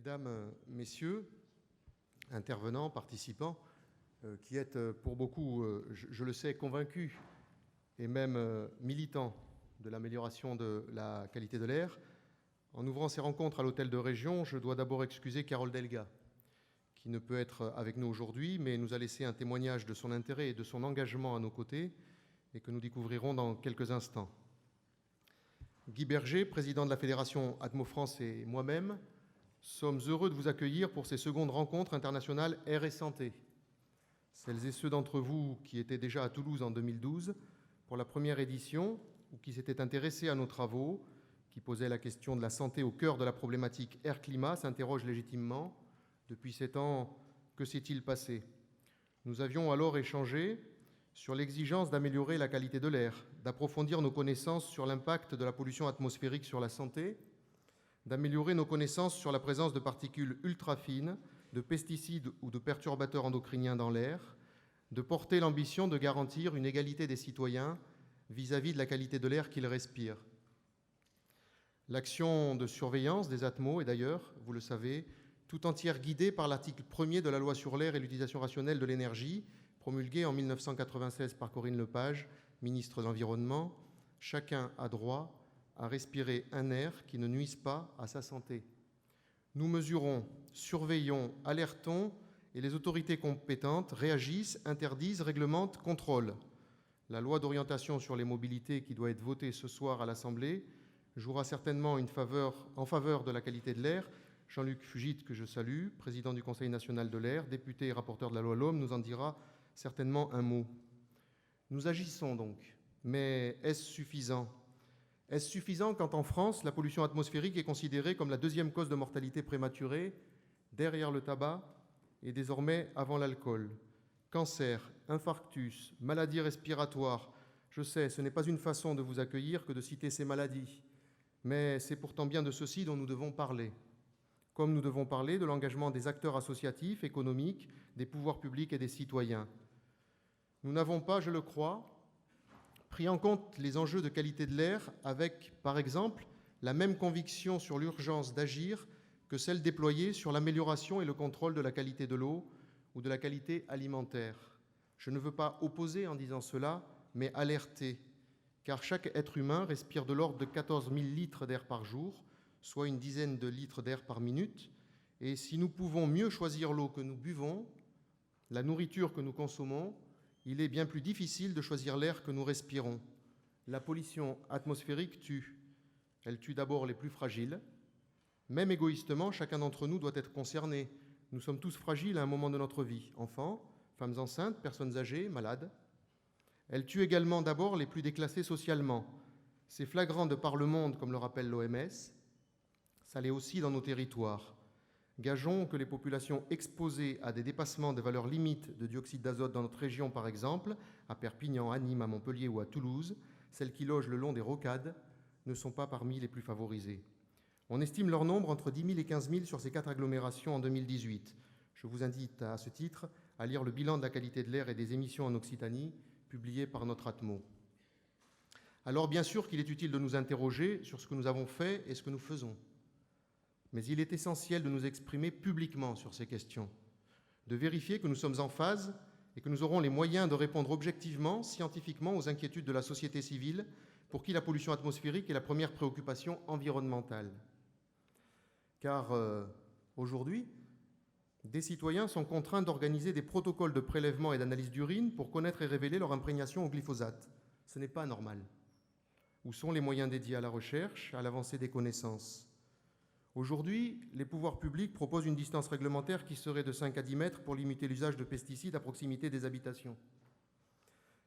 Mesdames, Messieurs, intervenants, participants, qui êtes pour beaucoup, je le sais, convaincus et même militants de l'amélioration de la qualité de l'air, en ouvrant ces rencontres à l'hôtel de région, je dois d'abord excuser Carole Delga, qui ne peut être avec nous aujourd'hui, mais nous a laissé un témoignage de son intérêt et de son engagement à nos côtés, et que nous découvrirons dans quelques instants. Guy Berger, président de la Fédération Atmo France, et moi-même sommes heureux de vous accueillir pour ces secondes rencontres internationales Air et Santé. Celles et ceux d'entre vous qui étaient déjà à Toulouse en 2012 pour la première édition ou qui s'étaient intéressés à nos travaux, qui posaient la question de la santé au cœur de la problématique air-climat, s'interrogent légitimement. Depuis 7 ans, que s'est-il passé? Nous avions alors échangé sur l'exigence d'améliorer la qualité de l'air, d'approfondir nos connaissances sur l'impact de la pollution atmosphérique sur la santé, d'améliorer nos connaissances sur la présence de particules ultra-fines, de pesticides ou de perturbateurs endocriniens dans l'air, de porter l'ambition de garantir une égalité des citoyens vis-à-vis de la qualité de l'air qu'ils respirent. L'action de surveillance des ATMO est d'ailleurs, vous le savez, tout entière guidée par l'article 1er de la loi sur l'air et l'utilisation rationnelle de l'énergie, promulguée en 1996 par Corinne Lepage, ministre de l'Environnement. Chacun a droit à respirer un air qui ne nuise pas à sa santé. Nous mesurons, surveillons, alertons et les autorités compétentes réagissent, interdisent, réglementent, contrôlent. La loi d'orientation sur les mobilités qui doit être votée ce soir à l'Assemblée jouera certainement en faveur de la qualité de l'air. Jean-Luc Fugit, que je salue, président du Conseil national de l'air, député et rapporteur de la loi LOM, nous en dira certainement un mot. Nous agissons donc, mais est-ce suffisant ? Est-ce suffisant quand en France, la pollution atmosphérique est considérée comme la deuxième cause de mortalité prématurée, derrière le tabac et désormais avant l'alcool? Cancer, infarctus, maladies respiratoires. Je sais, ce n'est pas une façon de vous accueillir que de citer ces maladies, mais c'est pourtant bien de ceci dont nous devons parler. Comme nous devons parler de l'engagement des acteurs associatifs, économiques, des pouvoirs publics et des citoyens. Nous n'avons pas, je le crois, pris en compte les enjeux de qualité de l'air avec, par exemple, la même conviction sur l'urgence d'agir que celle déployée sur l'amélioration et le contrôle de la qualité de l'eau ou de la qualité alimentaire. Je ne veux pas opposer en disant cela, mais alerter, car chaque être humain respire de l'ordre de 14 000 litres d'air par jour, soit une dizaine de litres d'air par minute, et si nous pouvons mieux choisir l'eau que nous buvons, la nourriture que nous consommons, il est bien plus difficile de choisir l'air que nous respirons. La pollution atmosphérique tue. Elle tue d'abord les plus fragiles. Même égoïstement, chacun d'entre nous doit être concerné. Nous sommes tous fragiles à un moment de notre vie. Enfants, femmes enceintes, personnes âgées, malades. Elle tue également d'abord les plus déclassés socialement. C'est flagrant de par le monde, comme le rappelle l'OMS. Ça l'est aussi dans nos territoires. Gageons que les populations exposées à des dépassements de valeurs limites de dioxyde d'azote dans notre région, par exemple, à Perpignan, à Nîmes, à Montpellier ou à Toulouse, celles qui logent le long des rocades, ne sont pas parmi les plus favorisées. On estime leur nombre entre 10 000 et 15 000 sur ces 4 agglomérations en 2018. Je vous invite à ce titre à lire le bilan de la qualité de l'air et des émissions en Occitanie, publié par notre ATMO. Alors bien sûr qu'il est utile de nous interroger sur ce que nous avons fait et ce que nous faisons. Mais il est essentiel de nous exprimer publiquement sur ces questions, de vérifier que nous sommes en phase et que nous aurons les moyens de répondre objectivement, scientifiquement aux inquiétudes de la société civile, pour qui la pollution atmosphérique est la première préoccupation environnementale. Car aujourd'hui, des citoyens sont contraints d'organiser des protocoles de prélèvement et d'analyse d'urine pour connaître et révéler leur imprégnation au glyphosate. Ce n'est pas normal. Où sont les moyens dédiés à la recherche, à l'avancée des connaissances ? Aujourd'hui, les pouvoirs publics proposent une distance réglementaire qui serait de 5 à 10 mètres pour limiter l'usage de pesticides à proximité des habitations.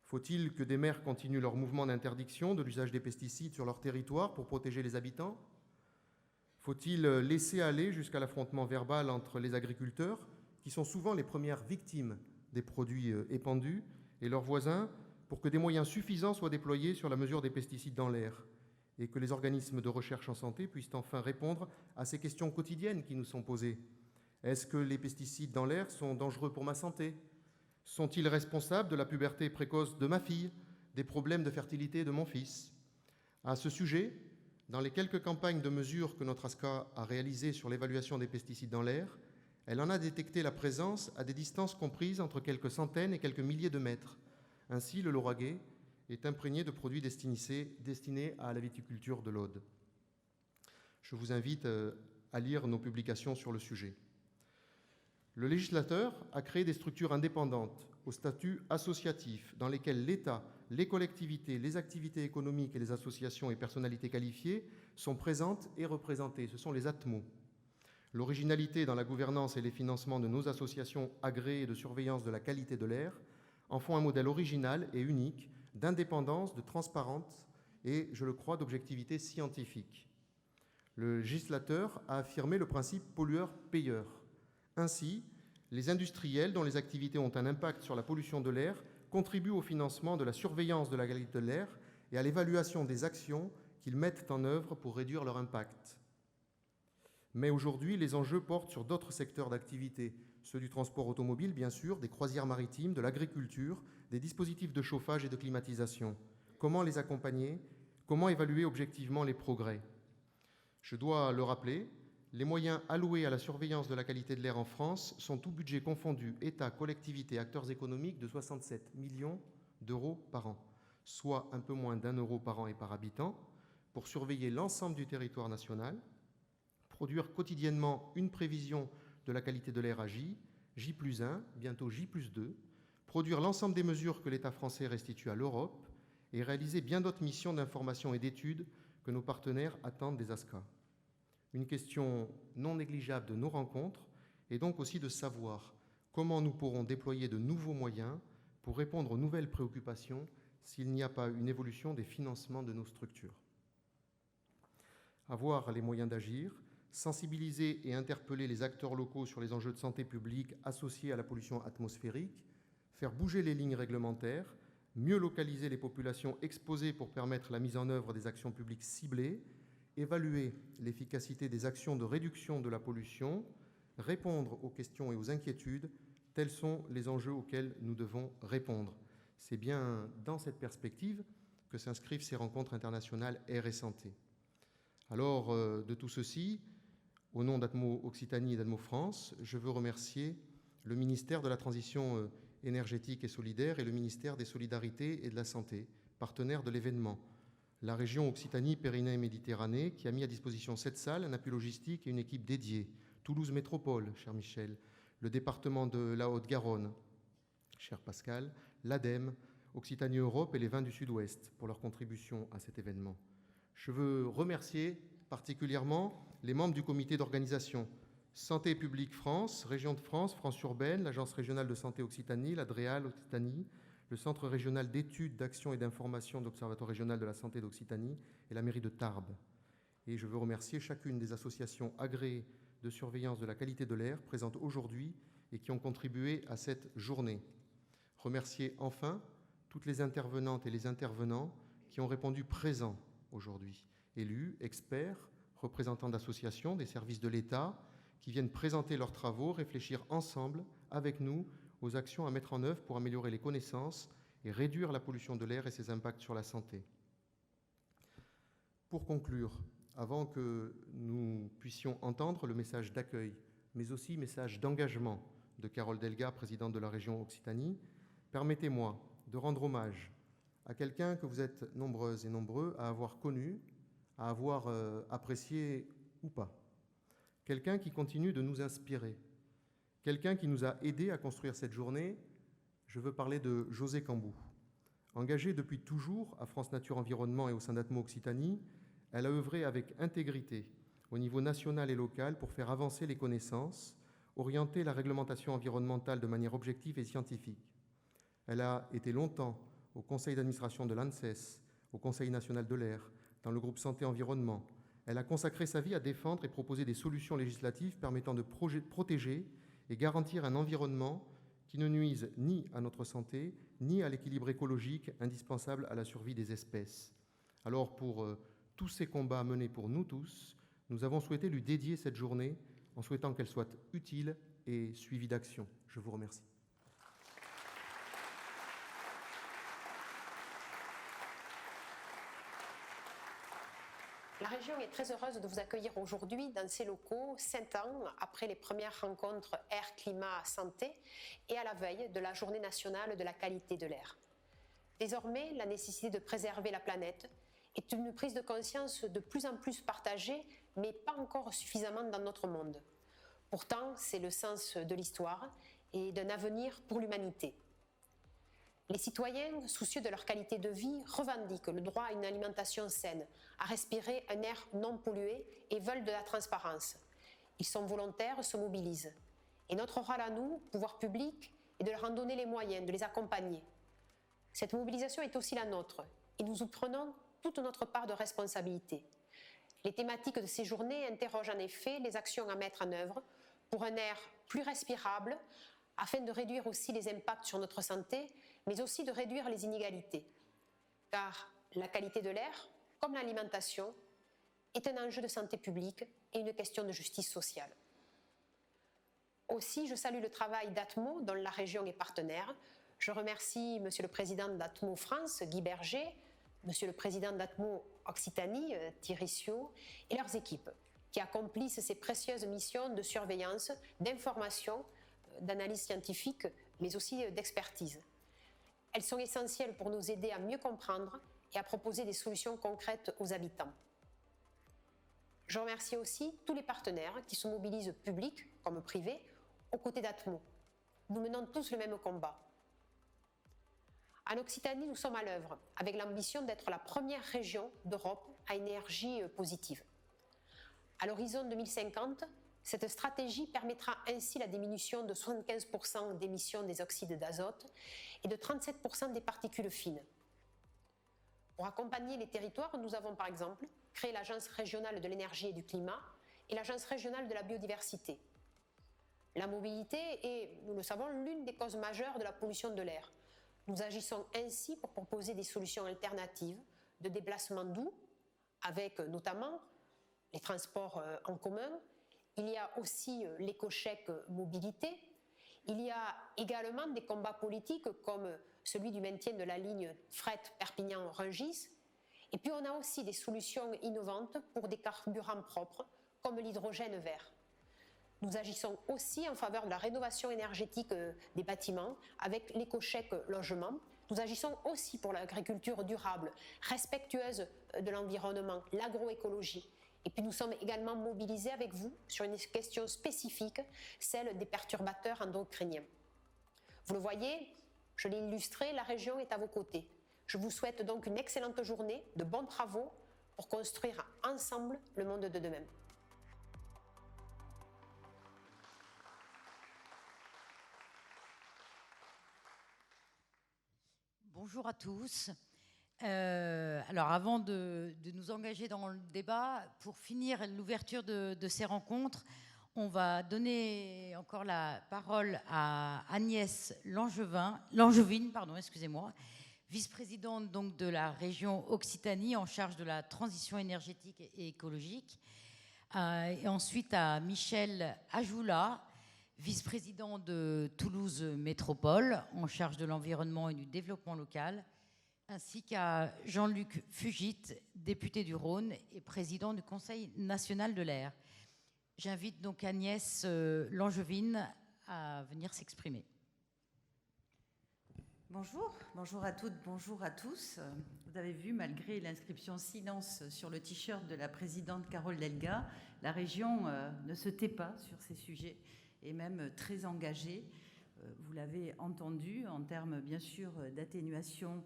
Faut-il que des maires continuent leur mouvement d'interdiction de l'usage des pesticides sur leur territoire pour protéger les habitants ? Faut-il laisser aller jusqu'à l'affrontement verbal entre les agriculteurs, qui sont souvent les premières victimes des produits épandus, et leurs voisins, pour que des moyens suffisants soient déployés sur la mesure des pesticides dans l'air ? Et que les organismes de recherche en santé puissent enfin répondre à ces questions quotidiennes qui nous sont posées. Est-ce que les pesticides dans l'air sont dangereux pour ma santé ? Sont-ils responsables de la puberté précoce de ma fille, des problèmes de fertilité de mon fils ? À ce sujet, Dans les quelques campagnes de mesure que notre ASCA a réalisées sur l'évaluation des pesticides dans l'air, elle en a détecté la présence à des distances comprises entre quelques centaines et quelques milliers de mètres. Ainsi, le Lauragais est imprégné de produits destinés à la viticulture de l'Aude. Je vous invite à lire nos publications sur le sujet. Le législateur a créé des structures indépendantes au statut associatif dans lesquelles l'État, les collectivités, les activités économiques et les associations et personnalités qualifiées sont présentes et représentées. Ce sont les ATMO. L'originalité dans la gouvernance et les financements de nos associations agréées de surveillance de la qualité de l'air en font un modèle original et unique d'indépendance, de transparence et, je le crois, d'objectivité scientifique. Le législateur a affirmé le principe pollueur-payeur. Ainsi, les industriels dont les activités ont un impact sur la pollution de l'air contribuent au financement de la surveillance de la qualité de l'air et à l'évaluation des actions qu'ils mettent en œuvre pour réduire leur impact. Mais aujourd'hui, les enjeux portent sur d'autres secteurs d'activité, ceux du transport automobile, bien sûr, des croisières maritimes, de l'agriculture, des dispositifs de chauffage et de climatisation. Comment les accompagner? Comment évaluer objectivement les progrès? Je dois le rappeler, les moyens alloués à la surveillance de la qualité de l'air en France sont tous budgets confondus, État, collectivités, acteurs économiques, de 67 millions d'euros par an, soit un peu moins d'1 euro par an et par habitant, pour surveiller l'ensemble du territoire national, produire quotidiennement une prévision de la qualité de l'air à J+1, bientôt J+2, produire l'ensemble des mesures que l'État français restitue à l'Europe et réaliser bien d'autres missions d'information et d'études que nos partenaires attendent des ASCA. Une question non négligeable de nos rencontres est donc aussi de savoir comment nous pourrons déployer de nouveaux moyens pour répondre aux nouvelles préoccupations s'il n'y a pas une évolution des financements de nos structures. Avoir les moyens d'agir, sensibiliser et interpeller les acteurs locaux sur les enjeux de santé publique associés à la pollution atmosphérique, faire bouger les lignes réglementaires, mieux localiser les populations exposées pour permettre la mise en œuvre des actions publiques ciblées, évaluer l'efficacité des actions de réduction de la pollution, répondre aux questions et aux inquiétudes, tels sont les enjeux auxquels nous devons répondre. C'est bien dans cette perspective que s'inscrivent ces rencontres internationales Air et Santé. Alors, de tout ceci, au nom d'Atmo Occitanie et d'Atmo France, je veux remercier le ministère de la Transition énergétique et solidaire et le ministère des Solidarités et de la Santé, partenaires de l'événement, la région Occitanie-Pyrénées et Méditerranée, qui a mis à disposition cette salle, un appui logistique et une équipe dédiée, Toulouse Métropole, cher Michel, le département de la Haute-Garonne, cher Pascal, l'ADEME, Occitanie Europe et les Vins du Sud-Ouest pour leur contribution à cet événement. Je veux remercier particulièrement les membres du comité d'organisation Santé publique France, Région de France, France urbaine, l'Agence régionale de santé Occitanie, l'ADREAL Occitanie, le Centre régional d'études, d'action et d'information de l'Observatoire régional de la santé d'Occitanie et la mairie de Tarbes. Et je veux remercier chacune des associations agréées de surveillance de la qualité de l'air présentes aujourd'hui et qui ont contribué à cette journée. Remercier enfin toutes les intervenantes et les intervenants qui ont répondu présents aujourd'hui, élus, experts, représentants d'associations, des services de l'État, qui viennent présenter leurs travaux, réfléchir ensemble, avec nous, aux actions à mettre en œuvre pour améliorer les connaissances et réduire la pollution de l'air et ses impacts sur la santé. Pour conclure, avant que nous puissions entendre le message d'accueil, mais aussi message d'engagement de Carole Delga, présidente de la région Occitanie, permettez-moi de rendre hommage à quelqu'un que vous êtes nombreuses et nombreux à avoir connu, à avoir apprécié ou pas. Quelqu'un qui continue de nous inspirer, quelqu'un qui nous a aidés à construire cette journée. Je veux parler de José Cambou. Engagée depuis toujours à France Nature Environnement et au sein d'Atmo Occitanie, elle a œuvré avec intégrité au niveau national et local pour faire avancer les connaissances, orienter la réglementation environnementale de manière objective et scientifique. Elle a été longtemps au conseil d'administration de l'ANSES, au Conseil national de l'air, dans le groupe Santé-Environnement. Elle a consacré sa vie à défendre et proposer des solutions législatives permettant de protéger et garantir un environnement qui ne nuise ni à notre santé, ni à l'équilibre écologique indispensable à la survie des espèces. Alors, pour tous ces combats menés pour nous tous, nous avons souhaité lui dédier cette journée en souhaitant qu'elle soit utile et suivie d'action. Je vous remercie. La région est très heureuse de vous accueillir aujourd'hui dans ses locaux, 5 ans après les premières rencontres Air, Climat, Santé et à la veille de la Journée nationale de la qualité de l'air. Désormais, la nécessité de préserver la planète est une prise de conscience de plus en plus partagée, mais pas encore suffisamment dans notre monde. Pourtant, c'est le sens de l'histoire et d'un avenir pour l'humanité. Les citoyens, soucieux de leur qualité de vie, revendiquent le droit à une alimentation saine, à respirer un air non pollué et veulent de la transparence. Ils sont volontaires, se mobilisent. Et notre rôle à nous, pouvoir public, est de leur en donner les moyens, de les accompagner. Cette mobilisation est aussi la nôtre, et nous y prenons toute notre part de responsabilité. Les thématiques de ces journées interrogent en effet les actions à mettre en œuvre pour un air plus respirable, afin de réduire aussi les impacts sur notre santé, mais aussi de réduire les inégalités. Car la qualité de l'air, comme l'alimentation, est un enjeu de santé publique et une question de justice sociale. Aussi, je salue le travail d'Atmo, dont la région est partenaire. Je remercie Monsieur le Président d'Atmo France, Guy Berger, Monsieur le Président d'Atmo Occitanie, Thierry Siot, et leurs équipes, qui accomplissent ces précieuses missions de surveillance, d'information, d'analyse scientifique, mais aussi d'expertise. Elles sont essentielles pour nous aider à mieux comprendre et à proposer des solutions concrètes aux habitants. Je remercie aussi tous les partenaires qui se mobilisent publics comme privés aux côtés d'Atmo. Nous menons tous le même combat. En Occitanie, nous sommes à l'œuvre avec l'ambition d'être la première région d'Europe à énergie positive. À l'horizon 2050, cette stratégie permettra ainsi la diminution de 75% d'émissions des oxydes d'azote et de 37% des particules fines. Pour accompagner les territoires, nous avons par exemple créé l'Agence régionale de l'énergie et du climat et l'Agence régionale de la biodiversité. La mobilité est, nous le savons, l'une des causes majeures de la pollution de l'air. Nous agissons ainsi pour proposer des solutions alternatives de déplacement doux, avec notamment les transports en commun. Il y a aussi l'éco-chèque mobilité. Il y a également des combats politiques comme celui du maintien de la ligne fret Perpignan-Rungis. Et puis on a aussi des solutions innovantes pour des carburants propres comme l'hydrogène vert. Nous agissons aussi en faveur de la rénovation énergétique des bâtiments avec l'éco-chèque logement. Nous agissons aussi pour l'agriculture durable, respectueuse de l'environnement, l'agroécologie. Et puis nous sommes également mobilisés avec vous sur une question spécifique, celle des perturbateurs endocriniens. Vous le voyez, je l'ai illustré, la région est à vos côtés. Je vous souhaite donc une excellente journée, de bons travaux pour construire ensemble le monde de demain. Bonjour à tous. Alors avant de nous engager dans le débat, pour finir l'ouverture de ces rencontres, on va donner encore la parole à Agnès Langevin, vice-présidente donc de la région Occitanie en charge de la transition énergétique et écologique. Et ensuite à Michel Ajoula, vice-président de Toulouse Métropole en charge de l'environnement et du développement local, ainsi qu'à Jean-Luc Fugit, député du Rhône et président du Conseil national de l'air. J'invite donc Agnès Langevin à venir s'exprimer. Bonjour à toutes, bonjour à tous. Vous avez vu, malgré l'inscription silence sur le t-shirt de la présidente Carole Delga, la région ne se tait pas sur ces sujets et même très engagée. Vous l'avez entendu, en termes bien sûr d'atténuation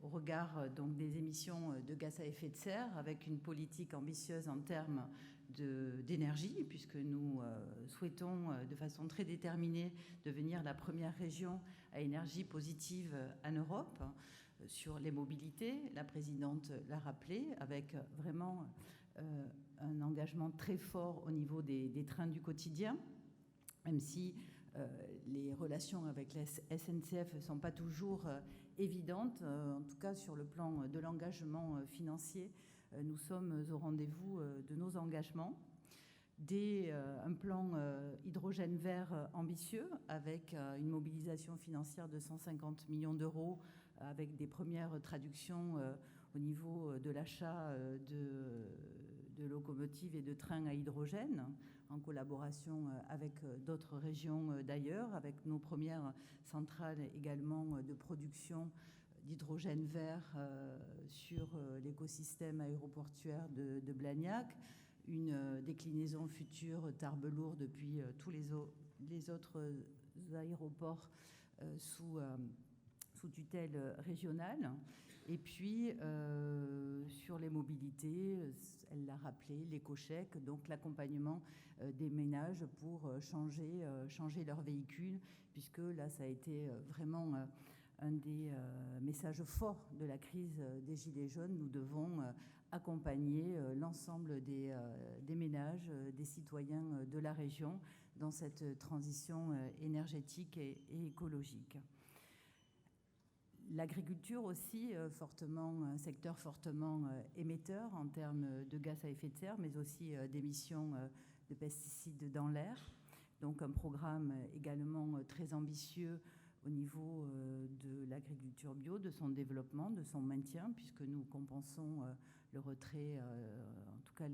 au regard donc des émissions de gaz à effet de serre, avec une politique ambitieuse en termes d'énergie, puisque nous souhaitons de façon très déterminée devenir la première région à énergie positive en Europe. Sur les mobilités, la présidente l'a rappelé, avec vraiment un engagement très fort au niveau des trains du quotidien, même si les relations avec la SNCF ne sont pas toujours évidentes, en tout cas sur le plan de l'engagement financier, nous sommes au rendez-vous de nos engagements. Un plan hydrogène vert ambitieux avec une mobilisation financière de 150 millions d'euros avec des premières traductions au niveau de l'achat de locomotives et de trains à hydrogène, en collaboration avec d'autres régions d'ailleurs, avec nos premières centrales également de production d'hydrogène vert sur l'écosystème aéroportuaire de Blagnac, une déclinaison future Tarbes-Lourdes depuis tous les autres aéroports sous tutelle régionale. Et puis, sur les mobilités, elle l'a rappelé, l'éco-chèque, donc l'accompagnement des ménages pour changer leur véhicule, puisque là, ça a été vraiment un des messages forts de la crise des Gilets jaunes. Nous devons accompagner l'ensemble des ménages, des citoyens de la région dans cette transition énergétique et écologique. L'agriculture aussi, un secteur fortement émetteur en termes de gaz à effet de serre, mais aussi d'émissions de pesticides dans l'air. Donc un programme également très ambitieux au niveau de l'agriculture bio, de son développement, de son maintien, puisque nous compensons le retrait, en tout cas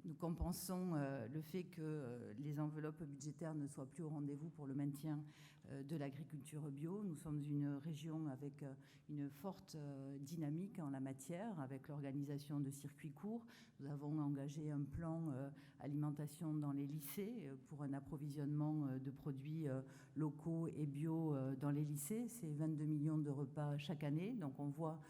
nous compensons le fait que les enveloppes budgétaires ne soient plus au rendez-vous pour le maintien de l'agriculture bio. Nous sommes une région avec une forte dynamique en la matière, avec l'organisation de circuits courts. Nous avons engagé un plan alimentation dans les lycées pour un approvisionnement de produits locaux et bio dans les lycées. C'est 22 millions de repas chaque année. Donc on voit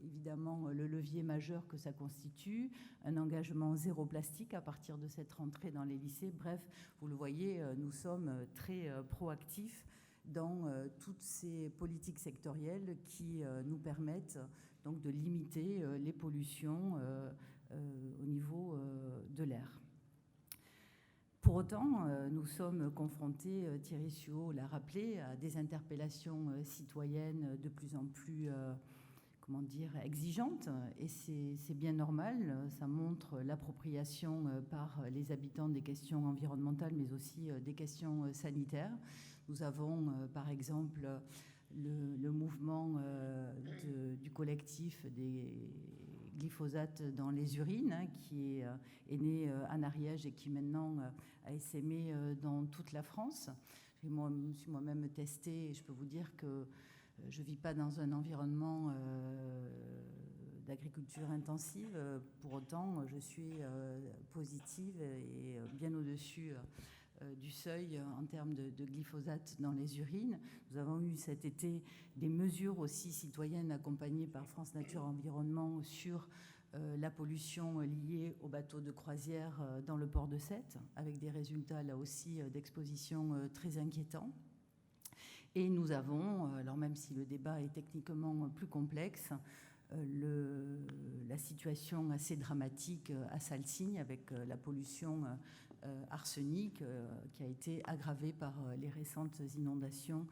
évidemment le levier majeur que ça constitue, un engagement zéro plastique à partir de cette rentrée dans les lycées. Bref, vous le voyez, nous sommes très proactifs dans toutes ces politiques sectorielles qui nous permettent donc de limiter les pollutions au niveau de l'air. Pour autant, nous sommes confrontés, Thierry Suot l'a rappelé, à des interpellations citoyennes de plus en plus exigeante, et c'est bien normal. Ça montre l'appropriation par les habitants des questions environnementales, mais aussi des questions sanitaires. Nous avons, par exemple, le mouvement du collectif des glyphosates dans les urines, qui est né en Ariège et qui maintenant a essaimé dans toute la France. Je me suis moi-même testée et je peux vous dire que je ne vis pas dans un environnement d'agriculture intensive. Pour autant, je suis positive et bien au-dessus du seuil en termes de glyphosate dans les urines. Nous avons eu cet été des mesures aussi citoyennes accompagnées par France Nature Environnement sur la pollution liée aux bateaux de croisière dans le port de Sète, avec des résultats là aussi d'exposition très inquiétants. Et nous avons, alors même si le débat est techniquement plus complexe, la situation assez dramatique à Salsigne avec la pollution arsenique qui a été aggravée par les récentes inondations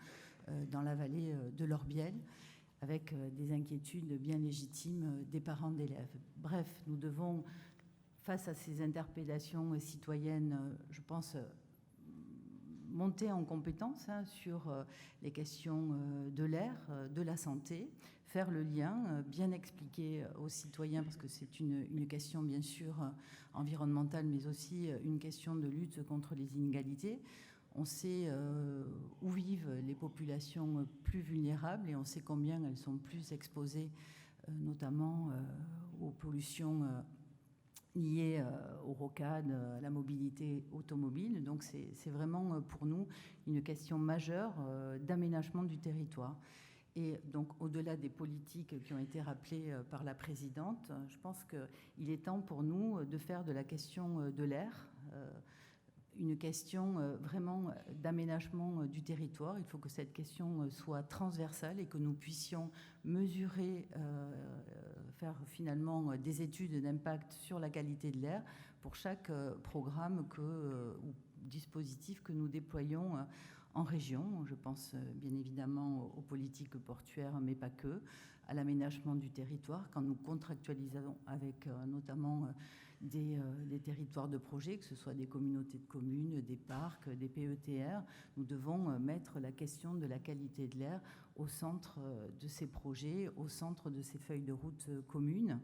dans la vallée de l'Orbiel, avec des inquiétudes bien légitimes des parents d'élèves. Bref, nous devons, face à ces interpellations citoyennes, je pense, monter en compétence sur les questions de l'air, de la santé, faire le lien, bien expliquer aux citoyens, parce que c'est une question bien sûr environnementale, mais aussi une question de lutte contre les inégalités. On sait où vivent les populations plus vulnérables et on sait combien elles sont plus exposées, notamment aux pollutions liées aux rocades, à la mobilité automobile. Donc c'est vraiment pour nous une question majeure d'aménagement du territoire. Et donc au-delà des politiques qui ont été rappelées par la présidente, je pense qu'il est temps pour nous de faire de la question de l'air une question vraiment d'aménagement du territoire. Il faut que cette question soit transversale et que nous puissions mesurer, faire finalement des études d'impact sur la qualité de l'air pour chaque programme ou dispositif que nous déployons en région. Je pense bien évidemment aux politiques portuaires, mais pas que, à l'aménagement du territoire, quand nous contractualisons avec notamment des territoires de projet, que ce soit des communautés de communes, des parcs, des PETR. Nous devons mettre la question de la qualité de l'air au centre de ces projets, au centre de ces feuilles de route communes.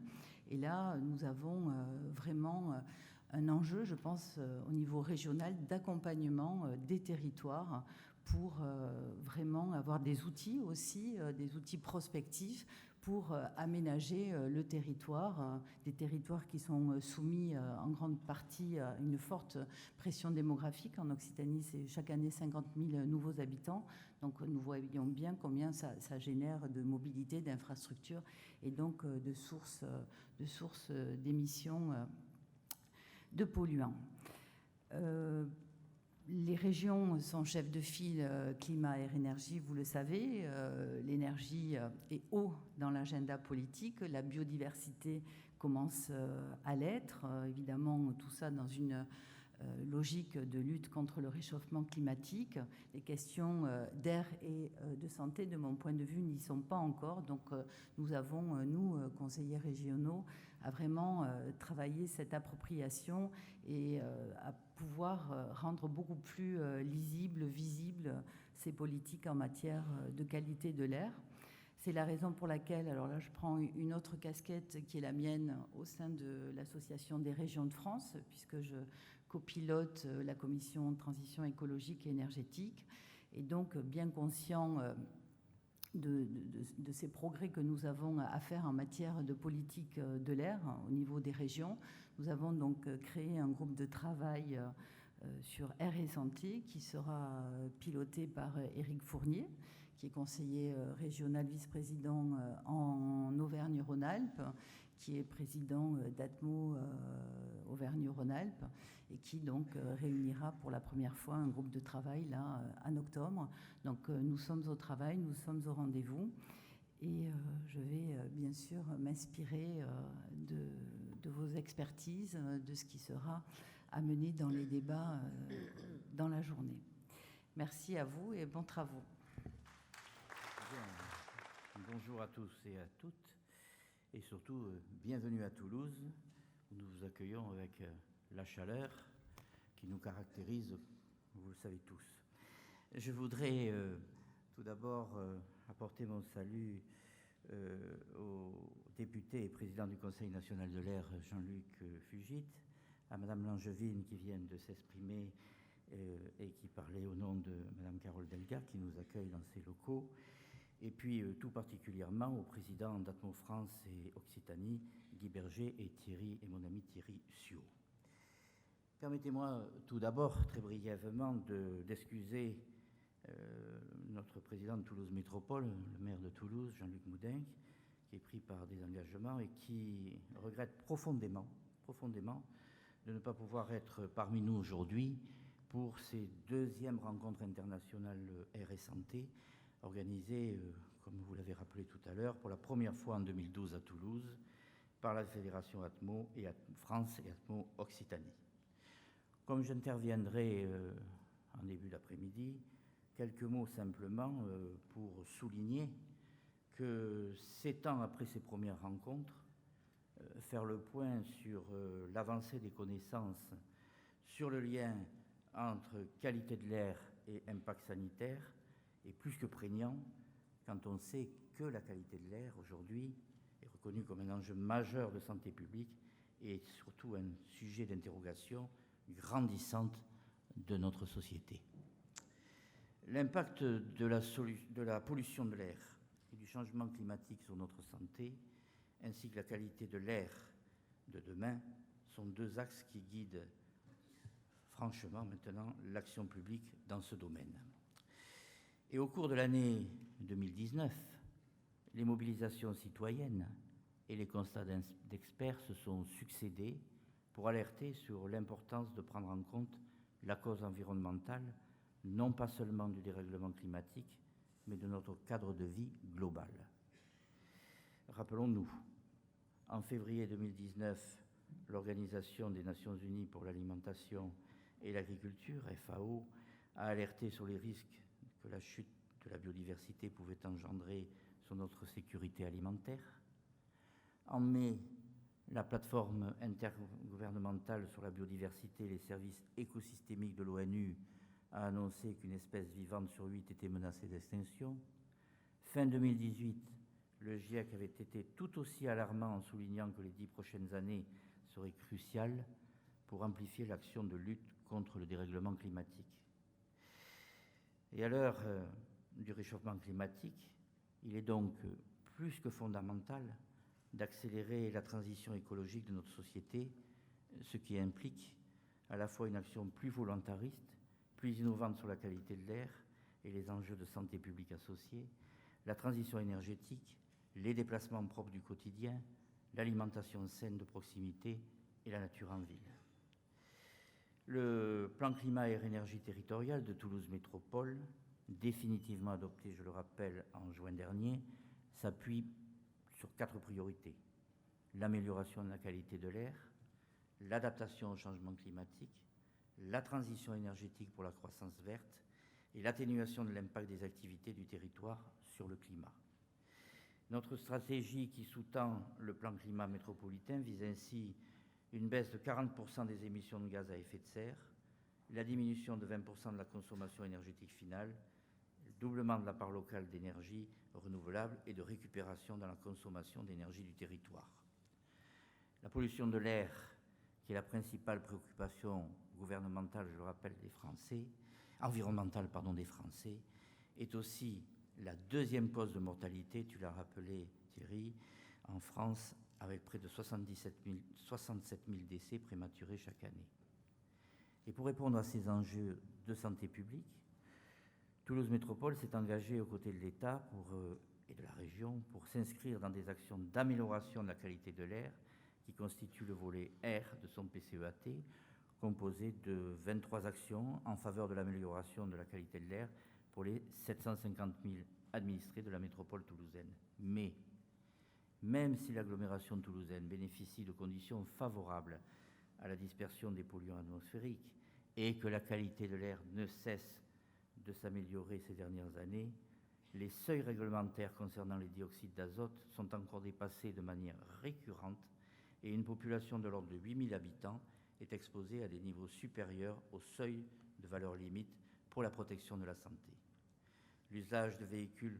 Et là, nous avons vraiment un enjeu, je pense, au niveau régional d'accompagnement des territoires pour vraiment avoir des outils aussi, des outils prospectifs pour aménager le territoire, des territoires qui sont soumis en grande partie à une forte pression démographique. En Occitanie, c'est chaque année 50 000 nouveaux habitants. Donc nous voyons bien combien ça génère de mobilité, d'infrastructures et donc de sources d'émissions de polluants. Les régions sont chefs de file climat, air, énergie, vous le savez. L'énergie est haut dans l'agenda politique. La biodiversité commence à l'être. Évidemment, tout ça dans une logique de lutte contre le réchauffement climatique. Les questions d'air et de santé, de mon point de vue, n'y sont pas encore. Donc nous avons, nous, conseillers régionaux, à vraiment travailler cette appropriation et à pouvoir rendre beaucoup plus lisible, visible ces politiques en matière de qualité de l'air. C'est la raison pour laquelle, alors là je prends une autre casquette qui est la mienne au sein de l'Association des régions de France, puisque je copilote la commission de transition écologique et énergétique, et donc bien conscient de ces progrès que nous avons à faire en matière de politique de l'air au niveau des régions. Nous avons donc créé un groupe de travail sur air et santé qui sera piloté par Éric Fournier, qui est conseiller régional vice-président en Auvergne-Rhône-Alpes, qui est président d'Atmo Auvergne-Rhône-Alpes et qui donc réunira pour la première fois un groupe de travail là en octobre. Donc nous sommes au travail, nous sommes au rendez-vous et je vais bien sûr m'inspirer de vos expertises, de ce qui sera amené dans les débats dans la journée. Merci à vous et bons travaux. Bonjour à tous et à toutes, et surtout bienvenue à Toulouse, où nous vous accueillons avec la chaleur qui nous caractérise, vous le savez tous. Je voudrais tout d'abord apporter mon salut au député et président du Conseil national de l'air, Jean-Luc Fugit, à Madame Langevin qui vient de s'exprimer et qui parlait au nom de Madame Carole Delga, qui nous accueille dans ses locaux, et puis tout particulièrement au président d'Atmo France et Occitanie, Guy Berger et mon ami Thierry Siot. Permettez-moi tout d'abord, très brièvement, d'excuser notre président de Toulouse Métropole, le maire de Toulouse, Jean-Luc Moudin, qui est pris par des engagements et qui regrette profondément de ne pas pouvoir être parmi nous aujourd'hui pour ces deuxièmes rencontres internationales air et santé, organisées, comme vous l'avez rappelé tout à l'heure, pour la première fois en 2012 à Toulouse, par la Fédération Atmo et France et Atmo Occitanie. Comme j'interviendrai en début d'après-midi, quelques mots simplement pour souligner que 7 ans après ces premières rencontres, faire le point sur l'avancée des connaissances, sur le lien entre qualité de l'air et impact sanitaire est plus que prégnant quand on sait que la qualité de l'air aujourd'hui est reconnue comme un enjeu majeur de santé publique et surtout un sujet d'interrogation grandissante de notre société. L'impact de la pollution de l'air et du changement climatique sur notre santé, ainsi que la qualité de l'air de demain, sont deux axes qui guident franchement maintenant l'action publique dans ce domaine. Et au cours de l'année 2019, les mobilisations citoyennes et les constats d'experts se sont succédés pour alerter sur l'importance de prendre en compte la cause environnementale, non pas seulement du dérèglement climatique, mais de notre cadre de vie global. Rappelons-nous, en février 2019, l'Organisation des Nations Unies pour l'alimentation et l'agriculture, FAO, a alerté sur les risques que la chute de la biodiversité pouvait engendrer sur notre sécurité alimentaire. En mai La plateforme intergouvernementale sur la biodiversité et les services écosystémiques de l'ONU a annoncé qu'une espèce vivante sur 8 était menacée d'extinction. Fin 2018, le GIEC avait été tout aussi alarmant en soulignant que les 10 prochaines années seraient cruciales pour amplifier l'action de lutte contre le dérèglement climatique. Et à l'heure du réchauffement climatique, il est donc plus que fondamental d'accélérer la transition écologique de notre société, ce qui implique à la fois une action plus volontariste, plus innovante sur la qualité de l'air et les enjeux de santé publique associés, la transition énergétique, les déplacements propres du quotidien, l'alimentation saine de proximité et la nature en ville. Le plan climat-air-énergie territorial de Toulouse Métropole, définitivement adopté, je le rappelle, en juin dernier, s'appuie sur 4 priorités. L'amélioration de la qualité de l'air, l'adaptation au changement climatique, la transition énergétique pour la croissance verte et l'atténuation de l'impact des activités du territoire sur le climat. Notre stratégie qui sous-tend le plan climat métropolitain vise ainsi une baisse de 40% des émissions de gaz à effet de serre, la diminution de 20% de la consommation énergétique finale, le doublement de la part locale d'énergie renouvelable et de récupération dans la consommation d'énergie du territoire. La pollution de l'air, qui est la principale préoccupation gouvernementale, je le rappelle, environnementale des Français, est aussi la deuxième cause de mortalité, tu l'as rappelé Thierry, en France, avec près de 67 000 décès prématurés chaque année. Et pour répondre à ces enjeux de santé publique, Toulouse Métropole s'est engagée aux côtés de l'État et de la région pour s'inscrire dans des actions d'amélioration de la qualité de l'air qui constituent le volet R de son PCEAT, composé de 23 actions en faveur de l'amélioration de la qualité de l'air pour les 750 000 administrés de la métropole toulousaine. Mais, même si l'agglomération toulousaine bénéficie de conditions favorables à la dispersion des polluants atmosphériques et que la qualité de l'air ne cesse de s'améliorer ces dernières années, les seuils réglementaires concernant les dioxydes d'azote sont encore dépassés de manière récurrente et une population de l'ordre de 8 000 habitants est exposée à des niveaux supérieurs au seuil de valeur limite pour la protection de la santé. L'usage de véhicules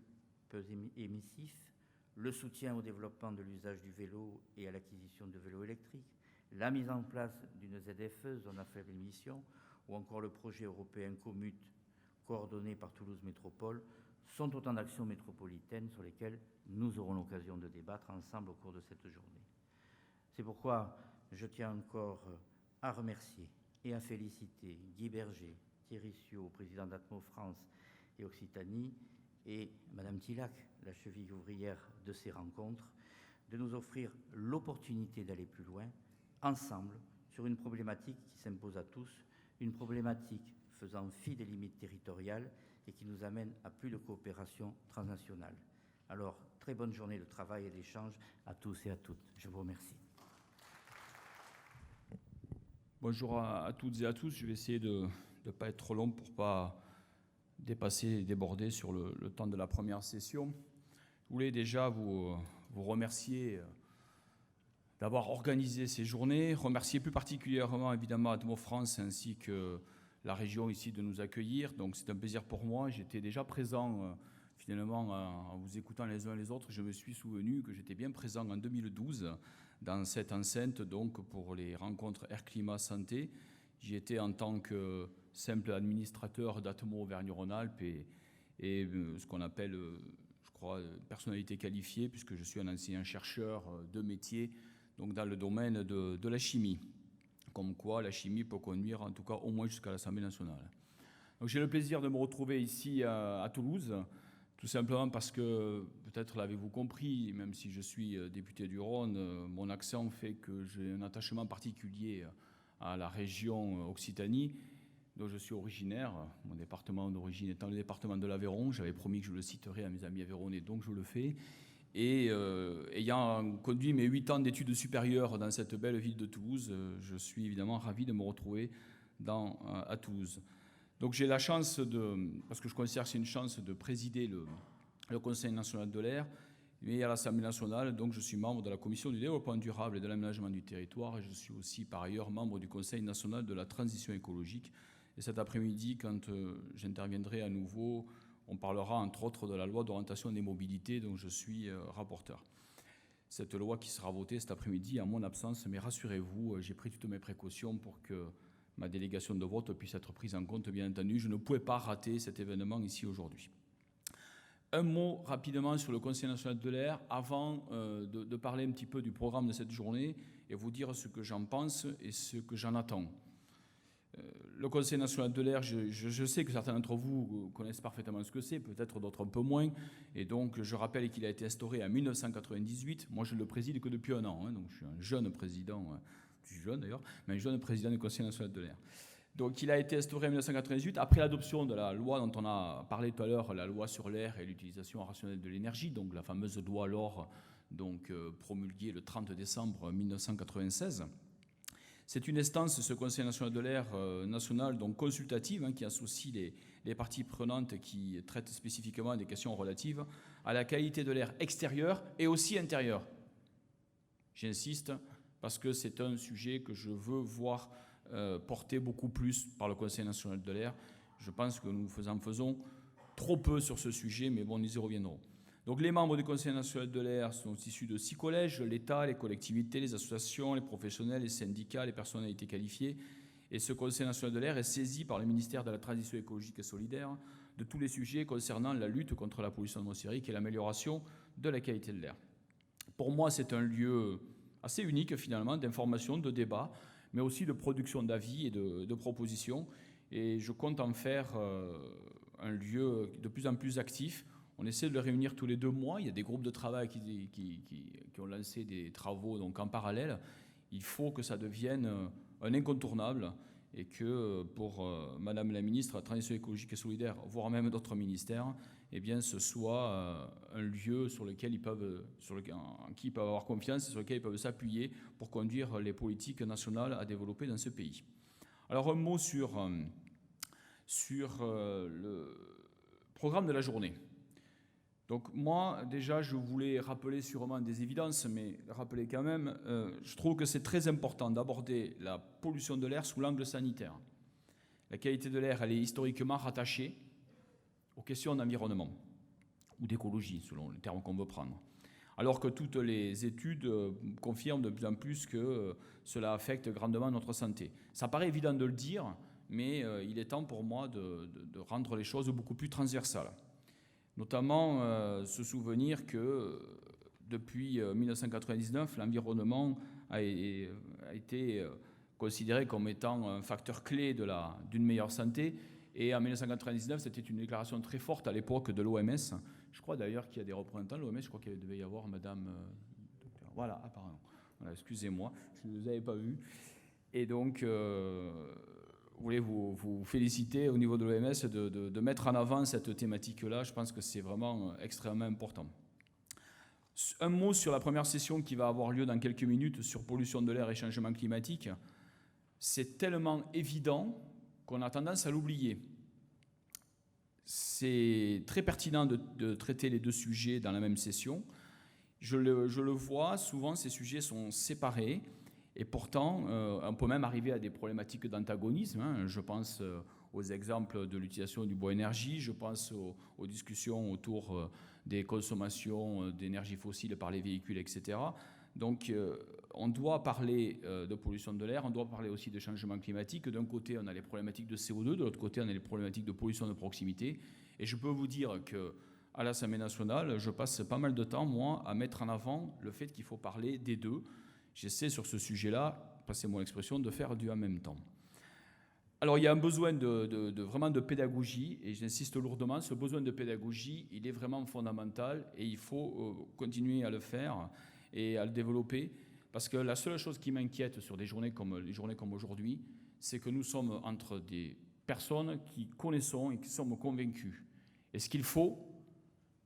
peu émissifs, le soutien au développement de l'usage du vélo et à l'acquisition de vélos électriques, la mise en place d'une ZFE, zone à faible émission, ou encore le projet européen Commute, coordonné par Toulouse Métropole, sont autant d'actions métropolitaines sur lesquelles nous aurons l'occasion de débattre ensemble au cours de cette journée. C'est pourquoi je tiens encore à remercier et à féliciter Guy Berger, Thierry Siot, président d'Atmo France et Occitanie, et Madame Thilac, la cheville ouvrière de ces rencontres, de nous offrir l'opportunité d'aller plus loin, ensemble, sur une problématique qui s'impose à tous, une problématique faisant fi des limites territoriales et qui nous amène à plus de coopération transnationale. Alors, très bonne journée de travail et d'échange à tous et à toutes. Je vous remercie. Bonjour à toutes et à tous. Je vais essayer de ne pas être trop long pour ne pas dépasser et déborder sur le temps de la première session. Je voulais déjà vous remercier d'avoir organisé ces journées, remercier plus particulièrement évidemment Atmo France ainsi que la région ici de nous accueillir. Donc c'est un plaisir pour moi. J'étais déjà présent finalement en vous écoutant les uns les autres. Je me suis souvenu que j'étais bien présent en 2012 dans cette enceinte donc pour les rencontres Air Climat Santé. J'y étais en tant que simple administrateur d'Atmo Auvergne-Rhône-Alpes et ce qu'on appelle, je crois, personnalité qualifiée puisque je suis un ancien chercheur de métier donc dans le domaine de la chimie. Comme quoi la chimie peut conduire en tout cas au moins jusqu'à l'Assemblée nationale. Donc j'ai le plaisir de me retrouver ici à Toulouse, tout simplement parce que, peut-être l'avez-vous compris, même si je suis député du Rhône, mon accent fait que j'ai un attachement particulier à la région Occitanie, dont je suis originaire, mon département d'origine étant le département de l'Aveyron. J'avais promis que je le citerais à mes amis aveyronnais, donc je le fais. Et ayant conduit mes 8 ans d'études supérieures dans cette belle ville de Toulouse, je suis évidemment ravi de me retrouver à Toulouse. Donc j'ai la chance parce que je considère que c'est une chance de présider le Conseil national de l'air Mais à l'Assemblée nationale, donc, je suis membre de la Commission du développement durable et de l'aménagement du territoire et je suis aussi par ailleurs membre du Conseil national de la transition écologique. Et cet après-midi, quand j'interviendrai à nouveau, on parlera entre autres de la loi d'orientation des mobilités dont je suis rapporteur. Cette loi qui sera votée cet après-midi en mon absence, mais rassurez-vous, j'ai pris toutes mes précautions pour que ma délégation de vote puisse être prise en compte, bien entendu. Je ne pouvais pas rater cet événement ici aujourd'hui. Un mot rapidement sur le Conseil national de l'air avant de parler un petit peu du programme de cette journée et vous dire ce que j'en pense et ce que j'en attends. Le Conseil national de l'air, je sais que certains d'entre vous connaissent parfaitement ce que c'est, peut-être d'autres un peu moins. Et donc, je rappelle qu'il a été instauré en 1998. Moi, je ne le préside que depuis un an, donc je suis un jeune président, je suis jeune d'ailleurs, mais un jeune président du Conseil national de l'air. Donc, il a été instauré en 1998, après l'adoption de la loi dont on a parlé tout à l'heure, la loi sur l'air et l'utilisation rationnelle de l'énergie, donc la fameuse loi LOR, donc promulguée le 30 décembre 1996. C'est une instance, ce Conseil national de l'air national, donc consultative, qui associe les parties prenantes qui traitent spécifiquement des questions relatives à la qualité de l'air extérieur et aussi intérieur. J'insiste, parce que c'est un sujet que je veux voir porté beaucoup plus par le Conseil national de l'air. Je pense que nous en faisons trop peu sur ce sujet, mais bon, nous y reviendrons. Donc les membres du Conseil national de l'air sont issus de 6 collèges, l'État, les collectivités, les associations, les professionnels, les syndicats, les personnalités qualifiées. Et ce Conseil national de l'air est saisi par le ministère de la Transition écologique et solidaire de tous les sujets concernant la lutte contre la pollution atmosphérique et l'amélioration de la qualité de l'air. Pour moi, c'est un lieu assez unique finalement d'information, de débat, mais aussi de production d'avis et de propositions. Et je compte en faire un lieu de plus en plus actif. On essaie de le réunir tous les 2 mois. Il y a des groupes de travail qui ont lancé des travaux donc en parallèle. Il faut que ça devienne un incontournable et que pour Madame la ministre de la Transition écologique et solidaire, voire même d'autres ministères, eh bien, ce soit un lieu en qui ils peuvent avoir confiance et sur lequel ils peuvent s'appuyer pour conduire les politiques nationales à développer dans ce pays. Alors un mot sur le programme de la journée. Donc moi, déjà, je voulais rappeler sûrement des évidences, mais rappeler quand même, je trouve que c'est très important d'aborder la pollution de l'air sous l'angle sanitaire. La qualité de l'air, elle est historiquement rattachée aux questions d'environnement ou d'écologie, selon le terme qu'on veut prendre. Alors que toutes les études confirment de plus en plus que cela affecte grandement notre santé. Ça paraît évident de le dire, mais il est temps pour moi de rendre les choses beaucoup plus transversales. Notamment se souvenir que depuis 1999, l'environnement a été considéré comme étant un facteur clé d'une meilleure santé. Et en 1999, c'était une déclaration très forte à l'époque de l'OMS. Je crois d'ailleurs qu'il y a des représentants de l'OMS. Je crois qu'il devait y avoir Madame... Voilà, apparemment. Voilà, excusez-moi, je ne vous avais pas vu. Et donc... Je voulais vous féliciter au niveau de l'OMS de mettre en avant cette thématique-là. Je pense que c'est vraiment extrêmement important. Un mot sur la première session qui va avoir lieu dans quelques minutes sur pollution de l'air et changement climatique. C'est tellement évident qu'on a tendance à l'oublier. C'est très pertinent de traiter les 2 sujets dans la même session. Je le vois, souvent ces sujets sont séparés. Et pourtant, on peut même arriver à des problématiques d'antagonisme. Je pense aux exemples de l'utilisation du bois-énergie, je pense aux discussions autour des consommations d'énergie fossile par les véhicules, etc. Donc, on doit parler de pollution de l'air, on doit parler aussi de changement climatique. D'un côté, on a les problématiques de CO2, de l'autre côté, on a les problématiques de pollution de proximité. Et je peux vous dire qu'à l'Assemblée nationale, je passe pas mal de temps, moi, à mettre en avant le fait qu'il faut parler des 2. J'essaie sur ce sujet-là, passez-moi l'expression, de faire du en même temps. Alors il y a un besoin vraiment de pédagogie, et j'insiste lourdement, ce besoin de pédagogie, il est vraiment fondamental, et il faut continuer à le faire et à le développer, parce que la seule chose qui m'inquiète sur les journées comme aujourd'hui, c'est que nous sommes entre des personnes qui connaissons et qui sommes convaincus. Et ce qu'il faut,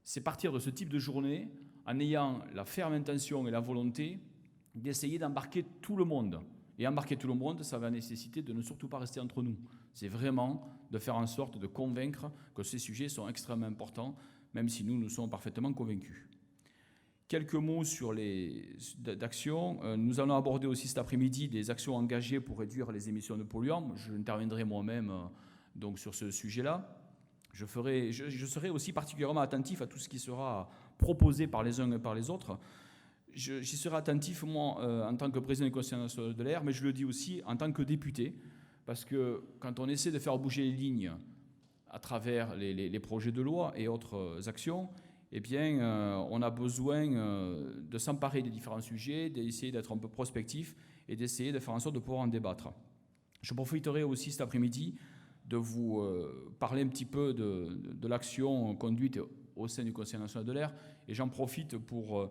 c'est partir de ce type de journée en ayant la ferme intention et la volonté d'essayer d'embarquer tout le monde. Et embarquer tout le monde, ça va nécessiter de ne surtout pas rester entre nous. C'est vraiment de faire en sorte de convaincre que ces sujets sont extrêmement importants, même si nous sommes parfaitement convaincus. Quelques mots sur les d'actions. Nous allons aborder aussi cet après-midi des actions engagées pour réduire les émissions de polluants. Je interviendrai moi-même donc sur ce sujet-là. Je serai aussi particulièrement attentif à tout ce qui sera proposé par les uns et par les autres. J'y serai attentif, moi, en tant que président du Conseil national de l'air, mais je le dis aussi en tant que député, parce que quand on essaie de faire bouger les lignes à travers les projets de loi et autres actions, eh bien, on a besoin de s'emparer des différents sujets, d'essayer d'être un peu prospectif et d'essayer de faire en sorte de pouvoir en débattre. Je profiterai aussi cet après-midi de vous parler un petit peu de l'action conduite au sein du Conseil national de l'air, et j'en profite pour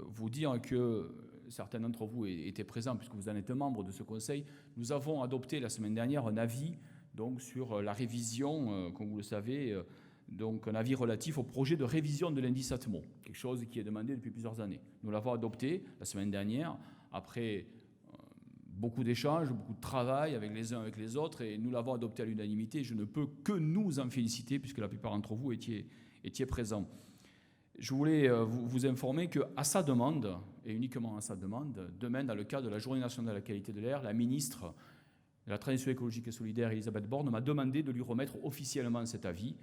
vous dire que certains d'entre vous étaient présents puisque vous en êtes membre de ce conseil. Nous avons adopté la semaine dernière un avis donc, sur la révision, comme vous le savez, donc un avis relatif au projet de révision de l'indice Atmo, quelque chose qui est demandé depuis plusieurs années. Nous l'avons adopté la semaine dernière, après beaucoup d'échanges, beaucoup de travail avec les uns avec les autres, et nous l'avons adopté à l'unanimité. Je ne peux que nous en féliciter, puisque la plupart d'entre vous étiez présents. Je voulais vous informer qu'à sa demande, et uniquement à sa demande, demain, dans le cadre de la Journée nationale de la qualité de l'air, la ministre de la Transition écologique et solidaire, Elisabeth Borne, m'a demandé de lui remettre officiellement cet avis.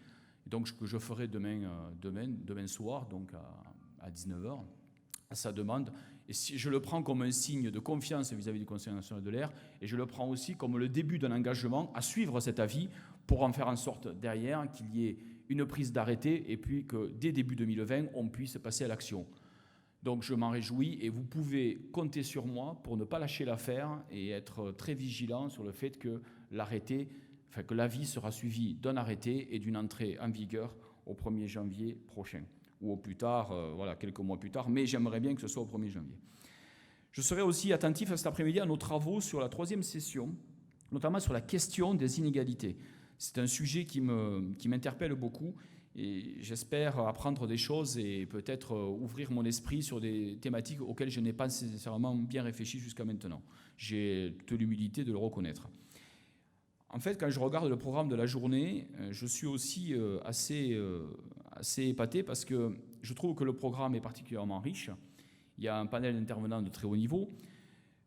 Donc, ce que je ferai demain soir, donc à 19h, à sa demande. Et je le prends comme un signe de confiance vis-à-vis du Conseil national de l'air, et je le prends aussi comme le début d'un engagement à suivre cet avis pour en faire en sorte derrière qu'il y ait une prise d'arrêté et puis que dès début 2020, on puisse passer à l'action. Donc je m'en réjouis et vous pouvez compter sur moi pour ne pas lâcher l'affaire et être très vigilant sur le fait que l'avis sera suivi d'un arrêté et d'une entrée en vigueur au 1er janvier prochain, ou au plus tard, quelques mois plus tard, mais j'aimerais bien que ce soit au 1er janvier. Je serai aussi attentif cet après-midi à nos travaux sur la 3e session, notamment sur la question des inégalités. C'est un sujet qui m'interpelle beaucoup et j'espère apprendre des choses et peut-être ouvrir mon esprit sur des thématiques auxquelles je n'ai pas nécessairement bien réfléchi jusqu'à maintenant. J'ai toute l'humilité de le reconnaître. En fait, quand je regarde le programme de la journée, je suis aussi assez épaté parce que je trouve que le programme est particulièrement riche. Il y a un panel d'intervenants de très haut niveau.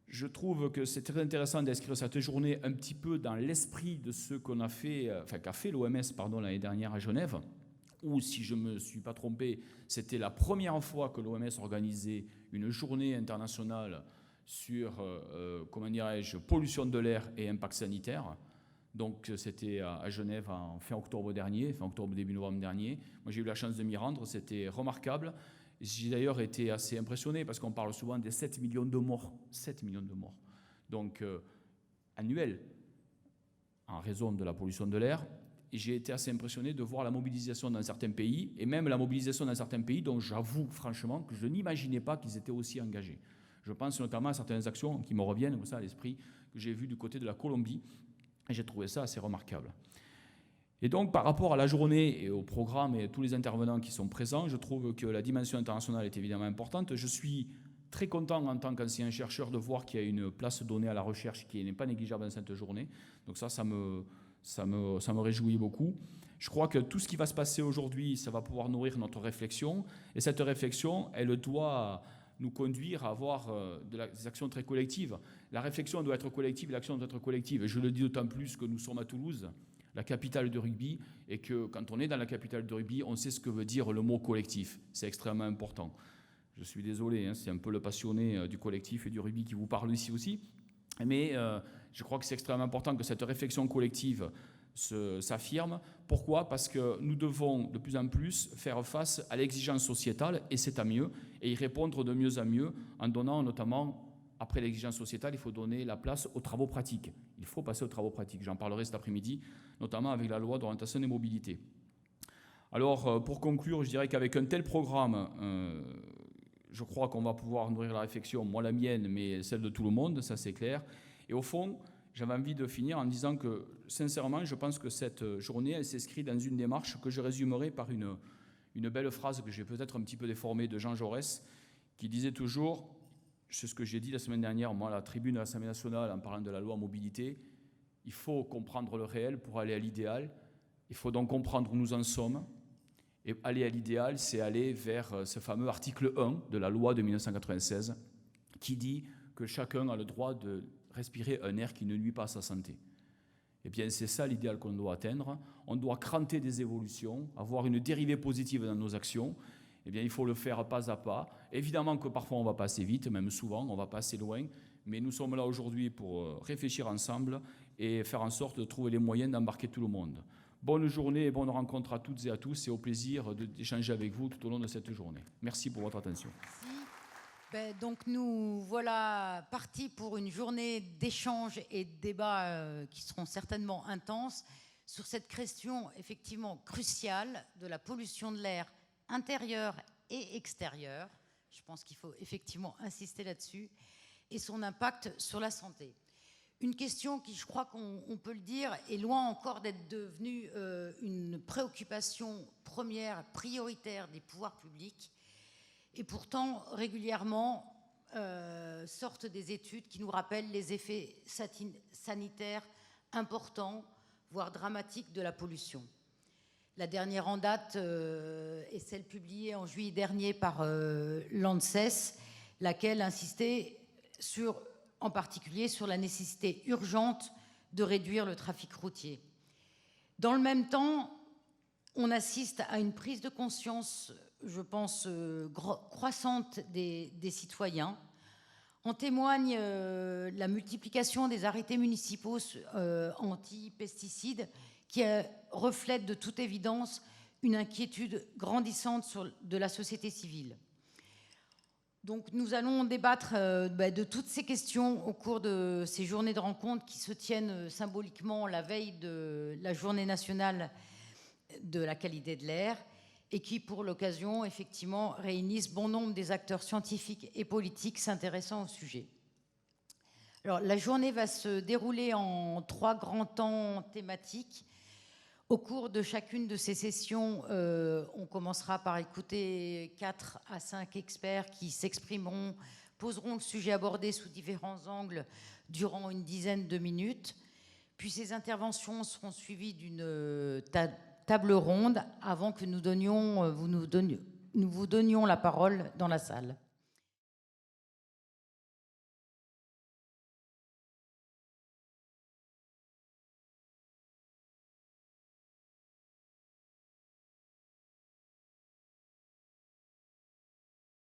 Je trouve que c'est très intéressant d'inscrire cette journée un petit peu dans l'esprit de ce qu'a fait l'OMS l'année dernière à Genève, où, si je ne me suis pas trompé, c'était la première fois que l'OMS organisait une journée internationale sur, pollution de l'air et impact sanitaire. Donc c'était à Genève en fin octobre, début novembre dernier. Moi j'ai eu la chance de m'y rendre, c'était remarquable. J'ai d'ailleurs été assez impressionné parce qu'on parle souvent des 7 millions de morts. 7 millions de morts. Donc annuels, en raison de la pollution de l'air. Et j'ai été assez impressionné de voir la mobilisation dans certains pays, et même la mobilisation dans certains pays dont j'avoue franchement que je n'imaginais pas qu'ils étaient aussi engagés. Je pense notamment à certaines actions qui me reviennent comme ça à l'esprit, que j'ai vues du côté de la Colombie. Et j'ai trouvé ça assez remarquable. Et donc, par rapport à la journée et au programme et à tous les intervenants qui sont présents, je trouve que la dimension internationale est évidemment importante. Je suis très content en tant qu'ancien chercheur de voir qu'il y a une place donnée à la recherche qui n'est pas négligeable dans cette journée. Donc ça me réjouit beaucoup. Je crois que tout ce qui va se passer aujourd'hui, ça va pouvoir nourrir notre réflexion. Et cette réflexion, elle doit nous conduire à avoir des actions très collectives. La réflexion doit être collective, l'action doit être collective. Et je le dis d'autant plus que nous sommes à Toulouse, la capitale du rugby, et que quand on est dans la capitale du rugby, on sait ce que veut dire le mot collectif. C'est extrêmement important. Je suis désolé, c'est un peu le passionné du collectif et du rugby qui vous parle ici aussi. Mais je crois que c'est extrêmement important que cette réflexion collective s'affirme. Pourquoi ? Parce que nous devons de plus en plus faire face à l'exigence sociétale, et c'est à mieux, et y répondre de mieux en mieux en donnant notamment, après l'exigence sociétale, il faut donner la place aux travaux pratiques. Il faut passer aux travaux pratiques. J'en parlerai cet après-midi, notamment avec la loi d'orientation des mobilités. Alors, pour conclure, je dirais qu'avec un tel programme, je crois qu'on va pouvoir nourrir la réflexion, moi la mienne, mais celle de tout le monde, ça c'est clair. Et au fond, j'avais envie de finir en disant que, sincèrement, je pense que cette journée, elle s'inscrit dans une démarche que je résumerai par une belle phrase que j'ai peut-être un petit peu déformée de Jean Jaurès, qui disait toujours, c'est ce que j'ai dit la semaine dernière, moi, à la tribune de l'Assemblée nationale, en parlant de la loi mobilité, il faut comprendre le réel pour aller à l'idéal, il faut donc comprendre où nous en sommes, Et aller à l'idéal, c'est aller vers ce fameux article 1 de la loi de 1996 qui dit que chacun a le droit de respirer un air qui ne nuit pas à sa santé. Eh bien, c'est ça l'idéal qu'on doit atteindre. On doit cranter des évolutions, avoir une dérivée positive dans nos actions. Eh bien, il faut le faire pas à pas. Évidemment que parfois on va pas assez vite, même souvent, on va pas assez loin. Mais nous sommes là aujourd'hui pour réfléchir ensemble et faire en sorte de trouver les moyens d'embarquer tout le monde. Bonne journée et bonne rencontre à toutes et à tous et au plaisir d'échanger avec vous tout au long de cette journée. Merci pour votre attention. Merci. Donc nous voilà partis pour une journée d'échanges et de débats qui seront certainement intenses sur cette question effectivement cruciale de la pollution de l'air intérieur et extérieur. Je pense qu'il faut effectivement insister là-dessus et son impact sur la santé. Une question qui, je crois qu'on peut le dire, est loin encore d'être devenue une préoccupation première, prioritaire des pouvoirs publics. Et pourtant, régulièrement, sortent des études qui nous rappellent les effets sanitaires importants, voire dramatiques de la pollution. La dernière en date est celle publiée en juillet dernier par l'ANSES, laquelle insistait en particulier sur la nécessité urgente de réduire le trafic routier. Dans le même temps, on assiste à une prise de conscience, je pense, croissante des citoyens. En témoigne la multiplication des arrêtés municipaux anti-pesticides qui reflètent de toute évidence une inquiétude grandissante de la société civile. Donc nous allons débattre de toutes ces questions au cours de ces journées de rencontres qui se tiennent symboliquement la veille de la journée nationale de la qualité de l'air et qui, pour l'occasion, effectivement, réunissent bon nombre des acteurs scientifiques et politiques s'intéressant au sujet. Alors, la journée va se dérouler en 3 grands temps thématiques. Au cours de chacune de ces sessions, on commencera par écouter 4 à 5 experts qui s'exprimeront, poseront le sujet abordé sous différents angles durant une dizaine de minutes. Puis ces interventions seront suivies d'une table ronde avant que nous vous donnions la parole dans la salle.